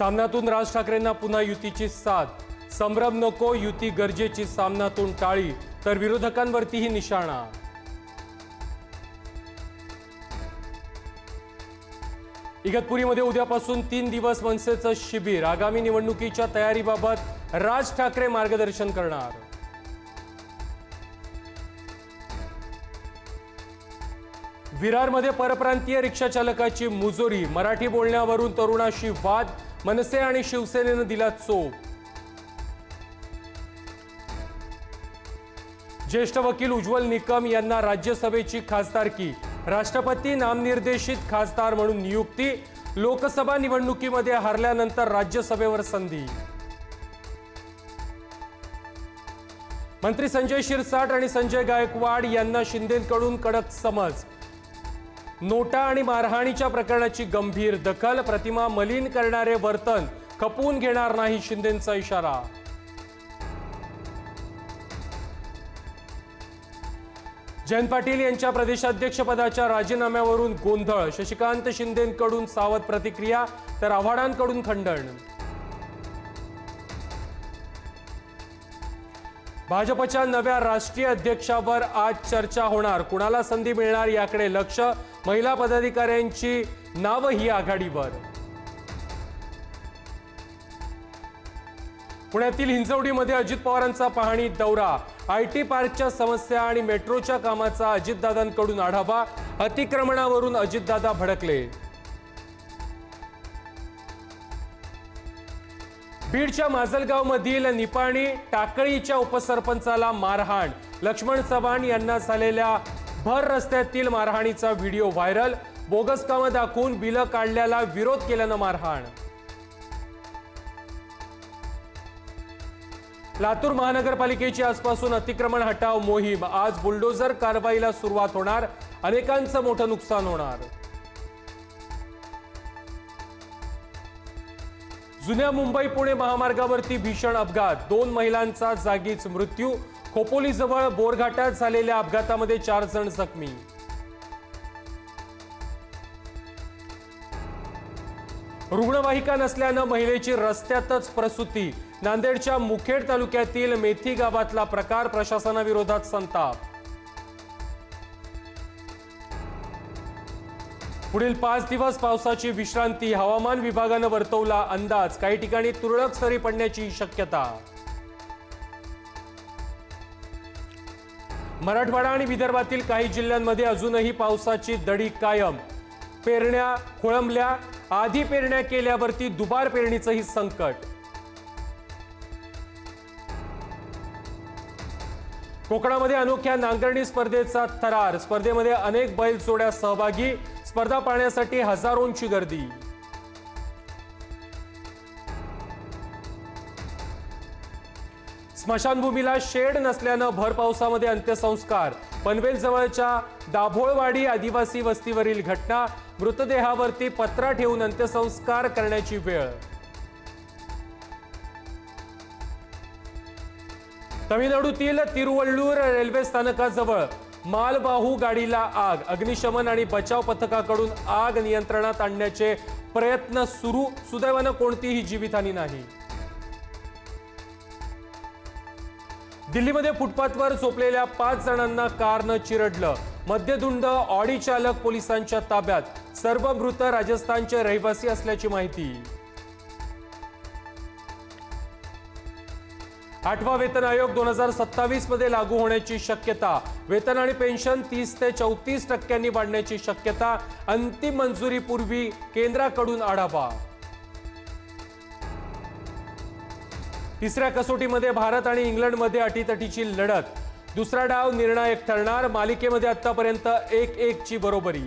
सामनातून राज ठाकरेंना पुन्हा युतीची साथ. संभ्रम नको, युती गरजेची, सामनातून टाळी, तर विरोधकांवरतीही निशाणा. इगतपुरीमध्ये उद्यापासून 3 दिवस मनसेचं शिबिर. आगामी निवडणुकीच्या तयारीबाबत राज ठाकरे मार्गदर्शन करणार. विरारमध्ये परप्रांतीय रिक्षा चालकाची मुजोरी. मराठी बोलण्यावरून तरुणाशी वाद. मनसे आणि शिवसेनेनं दिला चोप. ज्येष्ठ वकील उज्ज्वल निकम यांना राज्यसभेची खासदारकी. राष्ट्रपती नामनिर्देशित खासदार म्हणून नियुक्ती. लोकसभा निवडणुकीमध्ये हारल्यानंतर राज्यसभेवर संधी. मंत्री संजय शिरसाट आणि संजय गायकवाड यांना शिंदेंकडून कडक समज. नोटा आणि मारहाणीच्या प्रकरणाची गंभीर दखल. प्रतिमा मलिन करणारे वर्तन खपवून घेणार नाही, शिंदेंचा इशारा. जयंत पाटील यांच्या प्रदेशाध्यक्षपदाच्या राजीनाम्यावरून गोंधळ. शशिकांत शिंदेंकडून सावध प्रतिक्रिया, तर आव्हाडांकडून खंडन. भाजपच्या नव्या राष्ट्रीय अध्यक्षावर आज चर्चा होणार. कुणाला संधी मिळणार याकडे लक्ष. महिला पदाधिकाऱ्यांची नावही आघाडीवर. पुण्यातील हिंजवडीमध्ये अजित पवारांचा पाहणी दौरा. आयटी पार्कच्या समस्या आणि मेट्रोच्या कामाचा अजितदादांकडून आढावा. अतिक्रमणावरून अजितदादा भडकले. बीडच्या माजलगावमधील निपाणी टाकळीच्या उपसरपंचाला मारहाण. लक्ष्मण चव्हाण यांना झालेल्या भर रस्त्यातील मारहाणीचा व्हिडिओ व्हायरल. बोगस कामं दाखवून बिलं काढल्याला विरोध केल्यानं मारहाण. लातूर महानगरपालिकेची आजपासून अतिक्रमण हटाव मोहीम. आज बुलडोझर कारवाईला सुरुवात होणार. अनेकांचं मोठं नुकसान होणार. जुन्या मुंबई पुणे महामार्गावरती भीषण अपघात. 2 महिलांचा जागीच मृत्यू. खोपोलीजवळ बोरघाटात झालेल्या अपघातामध्ये 4 जण जखमी. रुग्णवाहिका नसल्यानं महिलेची रस्त्यातच प्रसूती. नांदेडच्या मुखेड तालुक्यातील मेथी गावातला प्रकार. प्रशासनाविरोधात संताप. पुढील 5 दिवस पावसाची विश्रांती. हवामान विभागानं वर्तवला अंदाज. काही ठिकाणी तुरळक सरी पडण्याची शक्यता. मराठवाडा आणि विदर्भातील काही जिल्ह्यांमध्ये अजूनही पावसाची दडी कायम. पेरण्या खोळंबल्या. आधी पेरण्या केल्यावरती दुबार पेरणीचंही संकट. कोकणामध्ये अनोख्या नांगरणी स्पर्धेचा थरार. स्पर्धेमध्ये अनेक बैलजोड्या सहभागी. स्पर्धा पाहण्यासाठी हजारोंची गर्दी. स्मशानभूमीला शेड नसल्यानं भर पावसामध्ये अंत्यसंस्कार. पनवेल जवळच्या दाभोळवाडी आदिवासी वस्तीवरील घटना. मृतदेहावरती पत्रा ठेवून अंत्यसंस्कार करण्याची वेळ. तमिळनाडूतील तिरुवल्लूर रेल्वे स्थानकाजवळ मालवाहू गाडीला आग. अग्निशमन आणि बचाव पथकाकडून आग नियंत्रणात आणण्याचे प्रयत्न सुरू. सुदैवानं कोणतीही जीवितहानी नाही. दिल्लीमध्ये फुटपाथवर झोपलेल्या 5 जणांना कारनं चिरडलं. मद्यधुंद ऑडी चालक पोलिसांच्या ताब्यात. सर्व मृत राजस्थानचे रहिवासी असल्याची माहिती. 8वा वेतन आयोग 2027 मध्ये लागू होण्याची शक्यता. वेतन आणि पेन्शन 30 ते 34% वाढण्याची शक्यता. अंतिम मंजुरीपूर्वी केंद्राकडून आढावा. 3ऱ्या कसोटीमध्ये भारत आणि इंग्लंडमध्ये अटीतटीची लढत. दुसरा डाव निर्णायक ठरणार. मालिकेमध्ये आतापर्यंत 1-1 ची बरोबरी.